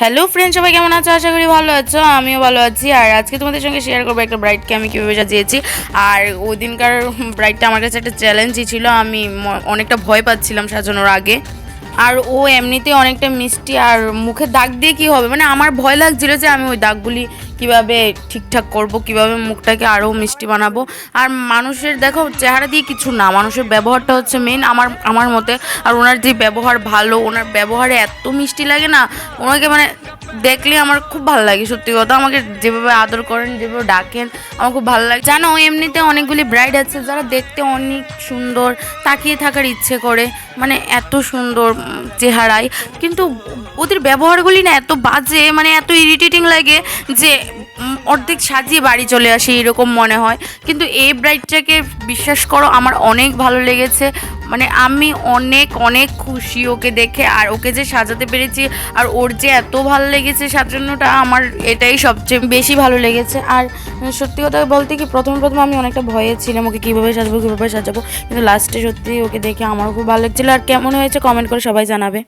Hello friend, সবাই কেমন আছো? আশা করি ভালো আছো। আমিও ভালো আছি। আর আজকে তোমাদের সঙ্গে শেয়ার করবো একটা ব্রাইডকে আমি কীভাবে সাজিয়েছি। আর ওই দিনকার ব্রাইডটা আমার কাছে একটা চ্যালেঞ্জই ছিল। আমি অনেকটা ভয় পাচ্ছিলাম সাজানোর আগে। আর ও এমনিতে অনেকটা মিষ্টি, আর মুখে দাগ দিয়ে কী হবে, মানে আমার ভয় লাগছিলো যে আমি ওই দাগগুলি কিভাবে ঠিকঠাক করব, কিভাবে মুখটাকে আরও মিষ্টি বানাবো। আর মানুষের দেখো চেহারা দিয়ে কিছু না, মানুষের ব্যবহারটা হচ্ছে মেন আমার মতে। আর ওনার যে ব্যবহার ভালো, ওনার ব্যবহারে এত মিষ্টি লাগে না, ওনাকে মানে দেখলে আমার খুব ভালো লাগে। সত্যি কথা, আমাকে যেভাবে আদর করেন, যেভাবে ডাকেন, আমার খুব ভালো লাগে। জানো, এমনিতে অনেকগুলি ব্রাইড আছে যারা দেখতে অনেক সুন্দর, তাকিয়ে থাকার ইচ্ছে করে, মানে এত সুন্দর চেহারায়, কিন্তু ওদের ব্যবহারগুলি না এত বাজে, মানে এত ইরিটেটিং লাগে যে অর্ধেক সাজিয়ে বাড়ি চলে আসে এরকম মনে হয়। কিন্তু এই ব্রাইডটাকে বিশ্বাস করো আমার অনেক ভালো লেগেছে। মানে আমি অনেক অনেক খুশি ওকে দেখে, আর ওকে যে সাজাতে পেরেছি, আর ওর যে এত ভালো লেগেছে সাজানোটা, আমার এটাই সবচেয়ে বেশি ভালো লেগেছে। আর সত্যি কথা বলতে কি, প্রথমে আমি অনেকটা ভয়ে ছিলাম ওকে কীভাবে সাজাবো, কিন্তু লাস্টে সত্যি ওকে দেখে আমারও খুব ভালো লাগছিলো। আর কেমন হয়েছে কমেন্ট করে সবাই জানাবে।